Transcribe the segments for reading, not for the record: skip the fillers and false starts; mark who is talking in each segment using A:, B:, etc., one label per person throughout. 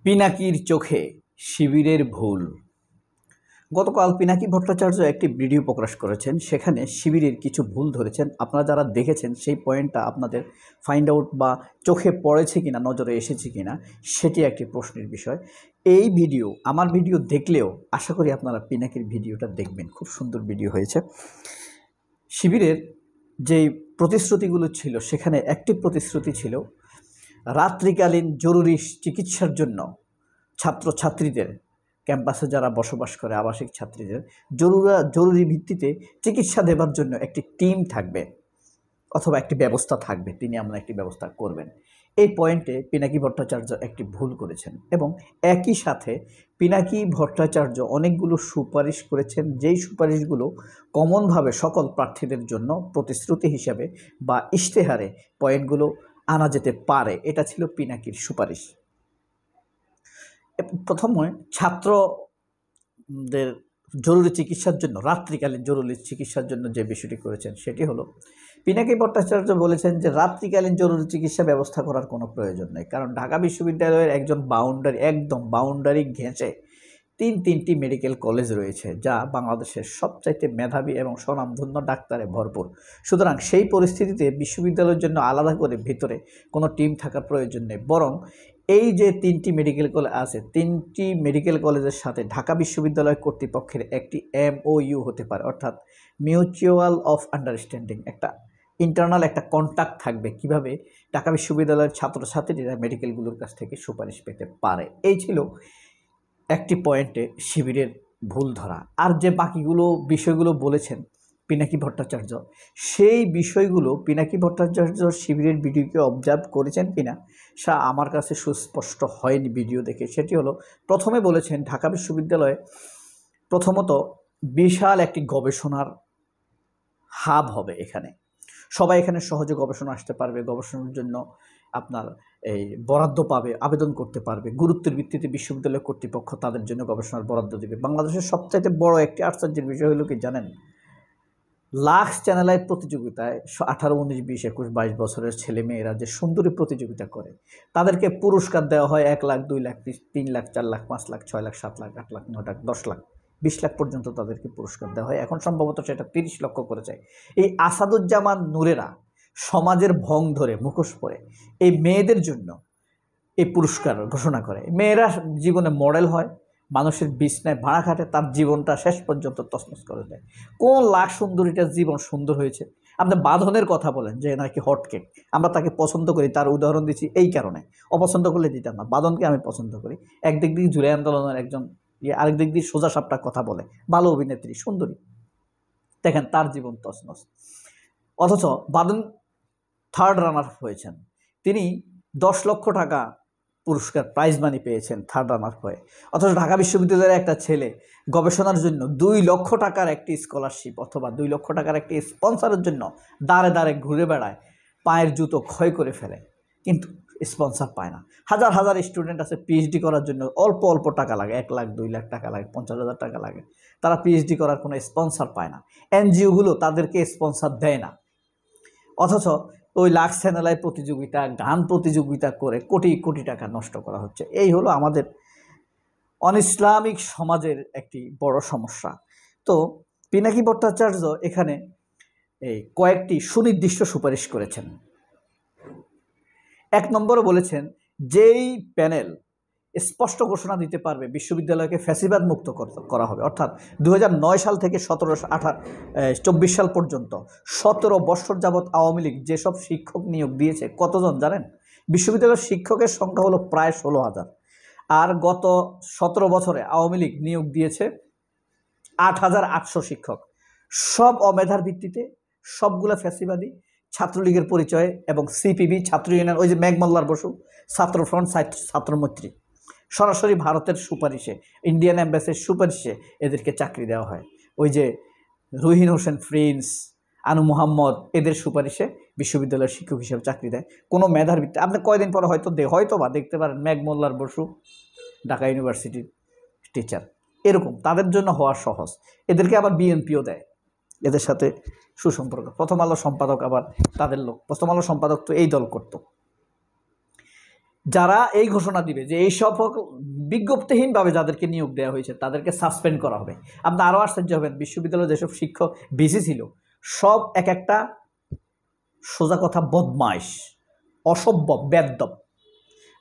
A: পিনাকির চোখে শিবিরের ভুল। গতকাল পিনাকি ভট্টাচার্য একটি ভিডিও প্রকাশ করেছেন, সেখানে শিবিরের কিছু ভুল ধরেছেন। আপনারা যারা দেখেছেন সেই পয়েন্টটা আপনাদের ফাইন্ড আউট বা চোখে পড়েছে কিনা, নজরে এসেছে কিনা, সেটি একটি প্রশ্নের বিষয়। এই ভিডিও, আমার ভিডিও দেখলেও আশা করি আপনারা পিনাকির ভিডিওটা দেখবেন, খুব সুন্দর ভিডিও হয়েছে। শিবিরের যেই প্রতিশ্রুতিগুলো ছিল, সেখানে একটি প্রতিশ্রুতি ছিল রাত্রিকালীন জরুরি চিকিৎসার জন্য ছাত্রছাত্রীদের, ক্যাম্পাসে যারা বসবাস করে আবাসিক ছাত্রীদের জরুরি ভিত্তিতে চিকিৎসা দেবার জন্য একটি টিম থাকবে অথবা একটি ব্যবস্থা থাকবে, তিনি আমরা একটি ব্যবস্থা করবেন। এই পয়েন্টে পিনাকি ভট্টাচার্য একটি ভুল করেছেন এবং একই সাথে পিনাকি ভট্টাচার্য অনেকগুলো সুপারিশ করেছেন, যেই সুপারিশগুলো কমনভাবে সকল প্রার্থীদের জন্য প্রতিশ্রুতি হিসাবে বা ইশতেহারে পয়েন্টগুলো আনা যেতে পারে। এটা ছিল পিনাকির সুপারিশ। প্রথমে ছাত্রদের জরুরি চিকিৎসার জন্য, রাত্রিকালীন জরুরি চিকিৎসার জন্য যে বিষয়টি করেছেন সেটি হলো, পিনাকি ভট্টাচার্য বলেছেন যে রাত্রিকালীন জরুরি চিকিৎসা ব্যবস্থা করার কোনো প্রয়োজন নেই, কারণ ঢাকা বিশ্ববিদ্যালয়ের একদম বাউন্ডারি ঘেঁষে তিনটি মেডিকেল কলেজ রয়েছে, যা বাংলাদেশের সবচাইতে মেধাবী এবং স্বনামধন্য ডাক্তারে ভরপুর। সুতরাং সেই পরিস্থিতিতে বিশ্ববিদ্যালয়ের জন্য আলাদা করে ভিতরে কোনো টিম থাকার প্রয়োজন নেই, বরং এই যে তিনটি মেডিকেল কলেজ আছে, তিনটি মেডিকেল কলেজের সাথে ঢাকা বিশ্ববিদ্যালয় কর্তৃপক্ষের একটি MOU হতে পারে, অর্থাৎ মিউচুয়াল অফ আন্ডারস্ট্যান্ডিং, একটা ইন্টারনাল একটা কন্ট্যাক্ট থাকবে কিভাবে ঢাকা বিশ্ববিদ্যালয়ের ছাত্রছাত্রীরা মেডিকেলগুলোর কাছ থেকে সুপারিশ পেতে পারে। এই ছিল একটি পয়েন্টে শিবিরের ভুল ধরা। আর যে বাকিগুলো বিষয়গুলো বলেছেন পিনাকি ভট্টাচার্য, সেই বিষয়গুলো পিনাকি ভট্টাচার্য শিবিরের ভিডিওকে অবজার্ভ করেছেন কিনা সা আমার কাছে সুস্পষ্ট হয়নি ভিডিও দেখে। সেটি হলো, প্রথমে বলেছেন ঢাকা বিশ্ববিদ্যালয়ে প্রথমত বিশাল একটি গবেষণার হাব হবে, এখানে সবাই এখানে সহজে গবেষণা আসতে পারবে, গবেষণার জন্য আপনার এই বরাদ্দ পাবে, আবেদন করতে পারবে, গুরুত্বের ভিত্তিতে বিশ্ববিদ্যালয় কর্তৃপক্ষ তাদের জন্য গবেষণার বরাদ্দ দেবে। বাংলাদেশের সবচাইতে বড় একটি আশ্চর্যের বিষয় হলো কি জানেন, লাক্স চ্যানেলাইট প্রতিযোগিতায় 18, 19, 20, 21, 22 বছরের ছেলে মেয়েরা যে সুন্দরী প্রতিযোগিতা করে, তাদেরকে পুরস্কার দেওয়া হয় 1 লাখ, 2 লাখ, 3 লাখ, 4 লাখ, 5 লাখ, 6 লাখ, 7 লাখ, 8 লাখ, 9 লাখ, 10 লাখ, 20 লাখ পর্যন্ত তাদেরকে পুরস্কার দেওয়া হয়। এখন সম্ভবত সেটা 30 লক্ষ করে যায়। এই আসাদুজ্জামান নূরেরা সমাজের ভং ধরে মুখোশ পরে এই মেয়েদের জন্য এই পুরস্কার ঘোষণা করে। মেয়েরা জীবনে মডেল হয়, মানুষের বিছনায় ভাড়া খাটে, তার জীবনটা শেষ পর্যন্ত তছনছ করে দেয়। কোন লাখ সুন্দরীটার জীবন সুন্দর হয়েছে? আপনি বাঁধনের কথা বলেন যে নাকি হটকেক, আমরা তাকে পছন্দ করি, তার উদাহরণ দিচ্ছি এই কারণে, অপছন্দ করলে দিতাম না। বাঁধনকে আমি পছন্দ করি, একদিক দিয়ে জুলাই আন্দোলনের একজন আরেক দিক দিয়ে সোজা সাপটা কথা বলে, ভালো অভিনেত্রী, সুন্দরী, দেখেন তার জীবন তছনছ। অথচ বাঁধন 3rd রানার হয়েছেন, তিনি 10 লক্ষ টাকা পুরস্কার প্রাইজ মানি পেয়েছেন 3rd রানার হয়ে। অথচ ঢাকা বিশ্ববিদ্যালয়ের একটা ছেলে গবেষণার জন্য 2 লক্ষ টাকার একটি স্কলারশিপ অথবা 2 লক্ষ টাকার একটি স্পন্সরের জন্য দাঁড়ে দাঁড়ে ঘুরে বেড়ায়, পায়ের জুতো ক্ষয় করে ফেলে, কিন্তু স্পন্সর পায় না। হাজার হাজার স্টুডেন্ট আছে PhD করার জন্য, অল্প টাকা লাগে, 1 লাখ, 2 লাখ টাকা লাগে, 50,000 টাকা লাগে, তারা PhD করার কোনো স্পন্সর পায় না। NGOগুলো তাদেরকে স্পন্সর দেয় না। অথচ ওই লাক্স চ্যানেলায় প্রতিযোগিতা, গান প্রতিযোগিতা করে কোটি কোটি টাকা নষ্ট করা হচ্ছে। এই হলো আমাদের অনইসলামিক সমাজের একটি বড় সমস্যা। তো পিনাকি ভট্টাচার্য এখানে এই কয়েকটি সুনির্দিষ্ট সুপারিশ করেছেন। 1 নম্বরে বলেছেন, যেই প্যানেল স্পষ্ট ঘোষণা দিতে পারবে বিশ্ববিদ্যালয়কে ফ্যাসিবাদ মুক্ত করা হবে, অর্থাৎ 2009 সাল থেকে 24 সাল পর্যন্ত 17 বছর যাবৎ আওয়ামী লীগ যেসব শিক্ষক নিয়োগ দিয়েছে, কতজন জানেন? বিশ্ববিদ্যালয়ের শিক্ষকের সংখ্যা হলো প্রায় 16,000, আর গত 17 বছরে আওয়ামী লীগ নিয়োগ দিয়েছে 8,800 শিক্ষক, সব অমেধার ভিত্তিতে, সবগুলা ফ্যাসিবাদী, ছাত্রলীগের পরিচয়ে এবং CPB, ছাত্র ইউনিয়ন, ওই যে মেঘমল্লার বসু, ছাত্রফ্রন্ট, ছাত্রমৈত্রী, সরাসরি ভারতের সুপারিশে, ইন্ডিয়ান এম্বাসির সুপারিশে এদেরকে চাকরি দেওয়া হয়। ওই যে রুহিন হোসেন প্রিন্স, আনু মোহাম্মদ, এদের সুপারিশে বিশ্ববিদ্যালয়ের শিক্ষক হিসেবে চাকরি দেয় কোনো মেধার ভিত্তিতে। আপনি কয়দিন পরে হয়তো বা দেখতে পারেন মেঘমল্লার বসু ঢাকা ইউনিভার্সিটির টিচার, এরকম তাদের জন্য হওয়া সহজ। এদেরকে আবার BNPও দেয়, এদের সাথে সুসম্পর্ক। প্রথম আলো সম্পাদক আবার তাদের লোক, প্রথম আলো সম্পাদক তো এই দল করত। যারা এই ঘোষণা দিবে যে এই সব বিজ্ঞপ্তিহীনভাবে যাদেরকে নিয়োগ দেওয়া হয়েছে তাদেরকে সাসপেন্ড করা হবে। আপনি আরও আশ্চর্য হবেন, বিশ্ববিদ্যালয়ে যেসব শিক্ষক বিসি ছিল সব এক একটা সোজা কথা বদমাইশ, অসভ্য, বেদ্যপ,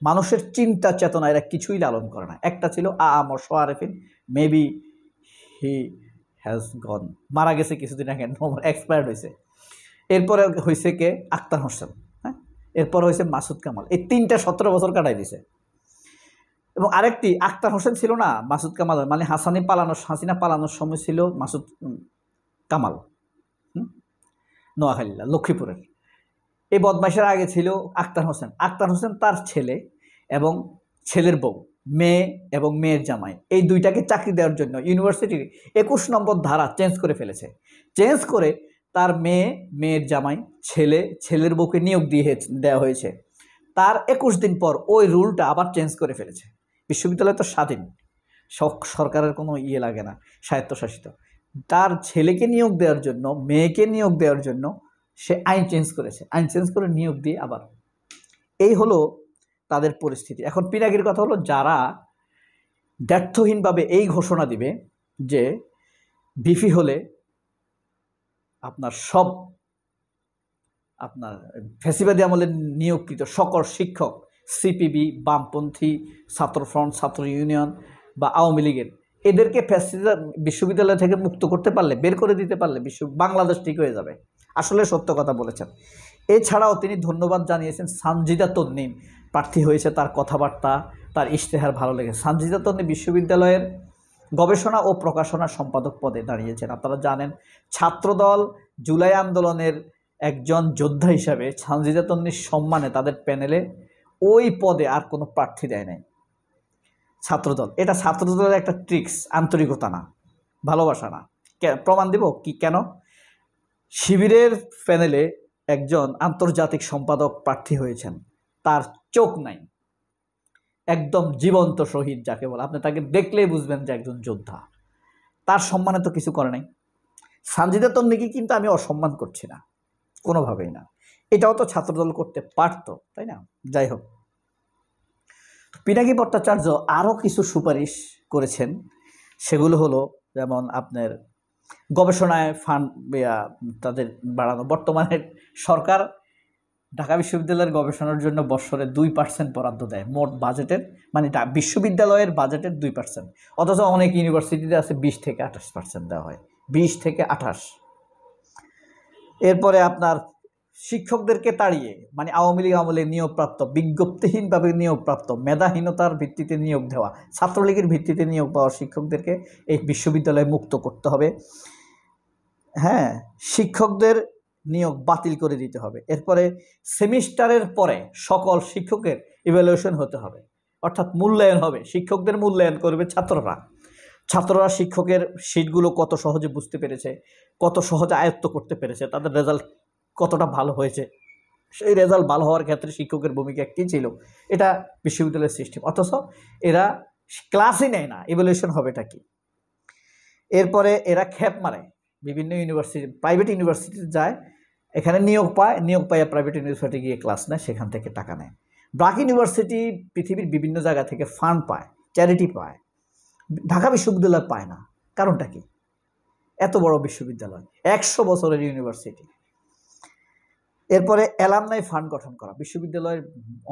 A: মানুষের চিন্তা চেতনা এরা কিছুই লালন করে না। একটা ছিল Mosharraf Arefin, maybe he has gone, মারা গেছে কিছুদিন আগে, এক্সপায়ার্ড হয়েছে। এরপরে হয়েছে কে, আক্তার হোসেন, হ্যাঁ, এরপর হয়েছে মাসুদ কামাল। এই তিনটা 17 বছর কাটাই দিছে। এবং আরেকটি আক্তার হোসেন ছিল না, মাসুদ কামাল মানে হাসিনা পালানোর সময় ছিল মাসুদ কামাল, নোয়াখালীলা লক্ষ্মীপুরের। এই বদমাইশের আগে ছিল আক্তার হোসেন। আক্তার হোসেন তার ছেলে এবং ছেলের বউ, মেয়ে এবং মেয়ের জামাই, এই দুইটাকে চাকরি দেওয়ার জন্য ইউনিভার্সিটির 21 নম্বর ধারা চেঞ্জ করে ফেলেছে। চেঞ্জ করে তার মেয়ে, মেয়ের জামাই, ছেলের বউকে নিয়োগ দেওয়া হয়েছে। তার 21 দিন পর ওই রুলটা আবার চেঞ্জ করে ফেলেছে। বিশ্ববিদ্যালয় তো স্বাধীন, সরকারের কোনো ইয়ে লাগে না, স্বায়ত্তশাসিত। তার ছেলেকে নিয়োগ দেওয়ার জন্য, মেয়েকে নিয়োগ দেওয়ার জন্য সে আইন চেঞ্জ করেছে। আইন চেঞ্জ করে নিয়োগ দিয়ে আবার, এই হলো তাদের পরিস্থিতি। এখন পিনাকির কথা হলো, যারা দ্ব্যর্থহীনভাবে এই ঘোষণা দিবে যে বিফি হলে আপনার সব ফ্যাসিবাদী আমলে নিয়োগকৃত সকল শিক্ষক, সিপিবি, বামপন্থী, ছাত্রফ্রন্ট, ছাত্র ইউনিয়ন বা আওয়ামী লীগের, এদেরকে বিশ্ববিদ্যালয় থেকে মুক্ত করতে পারলে, বের করে দিতে পারলে বাংলাদেশ ঠিক হয়ে যাবে। আসলে সত্য কথা বলেছেন। এছাড়াও তিনি ধন্যবাদ জানিয়েছেন সানজিদা তন্নিম, প্রার্থী হয়েছে, তার কথাবার্তা, তার ইশতেহার ভালো লেগেছে। সানজিদা তন্নিম বিশ্ববিদ্যালয়ের গবেষণা ও প্রকাশনা সম্পাদক পদে দাঁড়িয়েছেন। আপনারা জানেন ছাত্রদল জুলাই আন্দোলনের একজন যোদ্ধা হিসাবে সানজিদা তন্নির সম্মানে তাদের প্যানেলে ওই পদে আর কোনো প্রার্থী দেয় নাই ছাত্রদল। এটা ছাত্রদলের একটা ট্রিক্স, আন্তরিকতা না, ভালোবাসা না। প্রমাণ দিব কি কেন? শিবিরের প্যানেলে একজন আন্তর্জাতিক সম্পাদক প্রার্থী হয়েছেন, তার চোখ নাই, একদম জীবন্ত শহীদ যাকে বলে, আপনি তাকে দেখলেই বুঝবেন যে একজন যোদ্ধা। তার সম্মানে তো কিছু করে নাই। সানজিদা তন্নিকে কিন্তু আমি অসম্মান করছি না, কোনোভাবেই না। এটাও তো ছাত্রদল করতে পারত, তাই না? যাই হোক, পিনাকি ভট্টাচার্য আরও কিছু সুপারিশ করেছেন। সেগুলো হলো, যেমন আপনার গবেষণায় ফান্ড তাদের বাড়ানো। বর্তমানে সরকার ঢাকা বিশ্ববিদ্যালয়ের গবেষণার জন্য বৎসরে 2% বরাদ্দ দেয় মোট বাজেটের, মানে বিশ্ববিদ্যালয়ের বাজেটের 2%। অথচ অনেক ইউনিভার্সিটিতে আছে 20 থেকে 28% দেওয়া হয়, 20 থেকে 28। এরপরে আপনার শিক্ষকদেরকে তাড়িয়ে, মানে আওয়ামী লীগ আমলে নিয়োগপ্রাপ্ত, বিজ্ঞপ্তিহীনভাবে নিয়োগপ্রাপ্ত, মেধাহীনতার ভিত্তিতে নিয়োগ দেওয়া, ছাত্রলীগের ভিত্তিতে নিয়োগ পাওয়া শিক্ষকদেরকে এই বিশ্ববিদ্যালয়ে মুক্ত করতে হবে। হ্যাঁ, শিক্ষকদের নিয়োগ বাতিল করে দিতে হবে। এরপরে সেমিস্টারের পরে সকল শিক্ষকের ইভ্যালুয়েশন হতে হবে, অর্থাৎ মূল্যায়ন হবে। শিক্ষকদের মূল্যায়ন করবে ছাত্ররা শিক্ষকের শীটগুলো কত সহজে বুঝতে পেরেছে, কত সহজে আয়ত্ত করতে পেরেছে, তাদের রেজাল্ট কতটা ভালো হয়েছে, সেই রেজাল্ট ভালো হওয়ার ক্ষেত্রে শিক্ষকের ভূমিকা কী ছিল, এটা বিশ্ববিদ্যালয়ের সিস্টেম। অথচ এরা ক্লাসই নেয় না, ইভ্যালুয়েশন হবেটা কি? এরপরে এরা খ্যাপ মারে, বিভিন্ন ইউনিভার্সিটি, প্রাইভেট ইউনিভার্সিটিতে যায়, এখানে নিয়োগ পায় প্রাইভেট ইউনিভার্সিটি গিয়ে ক্লাস নেয়, সেখান থেকে টাকা নেয়। ব্র্যাক ইউনিভার্সিটি পৃথিবীর বিভিন্ন জায়গা থেকে ফান্ড পায়, চ্যারিটি পায়, ঢাকা বিশ্ববিদ্যালয় পায় না। কারণটা কি? এত বড় বিশ্ববিদ্যালয়, 100 বছরের ইউনিভার্সিটি। এরপরে অ্যালামনাই ফান্ড গঠন করা। বিশ্ববিদ্যালয়ের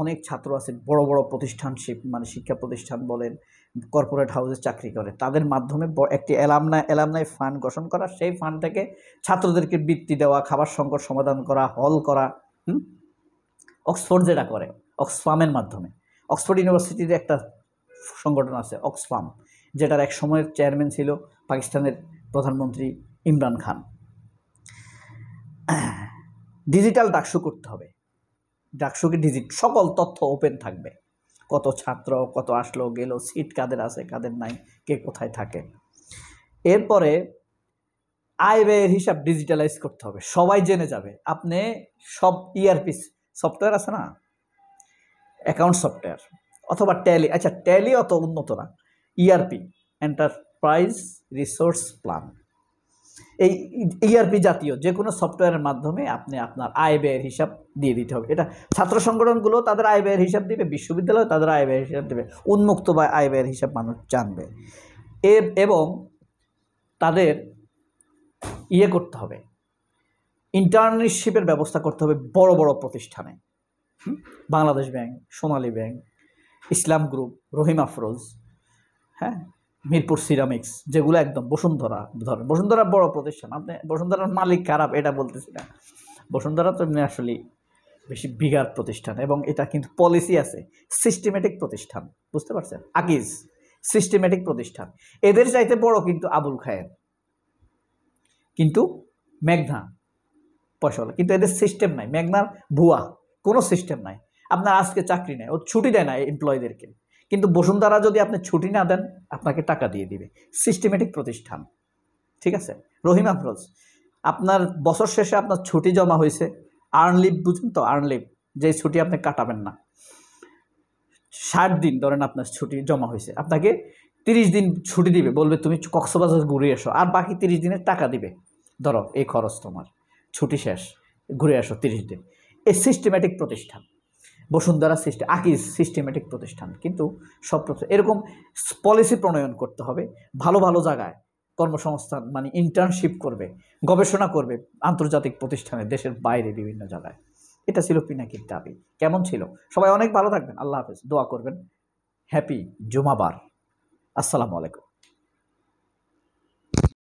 A: অনেক ছাত্র আছে, বড় বড় প্রতিষ্ঠান, মানে শিক্ষা প্রতিষ্ঠান বলেন, কর্পোরেট হাউসে চাকরি করে, তাদের মাধ্যমে একটি অ্যালামনাই ফান্ড গঠন করা। সেই ফান্ড থেকে ছাত্রদেরকে বৃত্তি দেওয়া, খাবার সংকট সমাধান করা, হল করা। অক্সফোর্ড যেটা করে, অক্সফামের মাধ্যমে। অক্সফোর্ড ইউনিভার্সিটির একটা সংগঠন আছে অক্সফাম, যেটার এক সময়ের চেয়ারম্যান ছিল পাকিস্তানের প্রধানমন্ত্রী ইমরান খান। ডিজিটাল ডাকসু করতে হবে, ডাকসুকে সকল তথ্য ওপেন থাকবে, কত ছাত্র, কত আসলো গেল, সিট কাদের আছে কাদের নাই, কে কোথায় থাকে। এরপরে আয় ব্যয়ের হিসাব ডিজিটালাইজ করতে হবে, সবাই জেনে যাবে। আপনি সব ইআরপি সফটওয়্যার আছে না, অ্যাকাউন্ট সফটওয়্যার অথবা ট্যালি, আচ্ছা ট্যালি অত উন্নত না, ইআরপি, এন্টারপ্রাইজ রিসোর্স প্ল্যান, এই ইআরপি জাতীয় যে কোনো সফটওয়্যারের মাধ্যমে আপনি আপনার আয় ব্যয়ের হিসাব দিয়ে দিতে হবে। এটা ছাত্র সংগঠনগুলো তাদের আয় ব্যয়ের হিসাব দিবে, বিশ্ববিদ্যালয় তাদের আয় ব্যয়ের হিসাব দেবে, উন্মুক্ত বা আয় ব্যয়ের হিসাব মানুষ জানবে। এবং তাদের করতে হবে, ইন্টার্নশিপের ব্যবস্থা করতে হবে বড় বড় প্রতিষ্ঠানে, বাংলাদেশ ব্যাংক, সোনালী ব্যাংক, ইসলাম গ্রুপ, রহিম আফরোজ, হ্যাঁ, মিরপুর সিরামিক্স, যেগুলো একদম বসুন্ধরা, ধরেন বসুন্ধরা বড় প্রতিষ্ঠান, আপনি বসুন্ধরার মালিক খারাপ এটা বলতেছি না, বসুন্ধরা তো এমনি আসলে বেশি বিগার প্রতিষ্ঠান, এবং এটা কিন্তু পলিসি আছে, সিস্টেমেটিক প্রতিষ্ঠান, বুঝতে পারছেন? আকিজ সিস্টেমেটিক প্রতিষ্ঠান, এদের চাইতে বড় কিন্তু আবুল খায়ের, কিন্তু মেঘনা পয়সাওয়ালা, কিন্তু এদের সিস্টেম নাই। মেঘনার ভুয়া, কোনো সিস্টেম নাই। আপনার আজকে চাকরি নেই, ও ছুটি দেয় না এমপ্লয়ীদেরকে, কিন্তু বসুন্ধরা যদি আপনি ছুটি না দেন আপনাকে টাকা দিয়ে দিবে, সিস্টেমেটিক প্রতিষ্ঠান, ঠিক আছে? রহিম আফরোজ, আপনার বছর শেষে আপনার ছুটি জমা হয়েছে, আর্ন লিভ, বুঝুন তো, আর্ন লিভ, যে ছুটি আপনি কাটাবেন না, 60 দিন ধরেন আপনার ছুটি জমা হয়েছে, আপনাকে 30 দিন ছুটি দিবে, বলবে তুমি কক্সবাজার ঘুরে এসো, আর বাকি 30 দিনের টাকা দিবে, ধরো এই খরচ তোমার, ছুটি শেষ, ঘুরে আসো 30 দিন। এই সিস্টেমেটিক প্রতিষ্ঠান বসুন্ধরা, আকিজ সিস্টেমেটিক প্রতিষ্ঠান। কিন্তু সব এরকম পলিসি প্রণয়ন করতে হবে, ভালো ভালো জায়গায় কর্মসংস্থান, মানে ইন্টার্নশিপ করবে, গবেষণা করবে আন্তর্জাতিক প্রতিষ্ঠানে, দেশের বাইরে বিভিন্ন জায়গায়। এটা ছিল পিনাকির দাবি। কেমন ছিল? সবাই অনেক ভালো থাকবেন, আল্লাহ হাফেজ, দোয়া করবেন। হ্যাপি জুমাবার। আসসালামু আলাইকুম।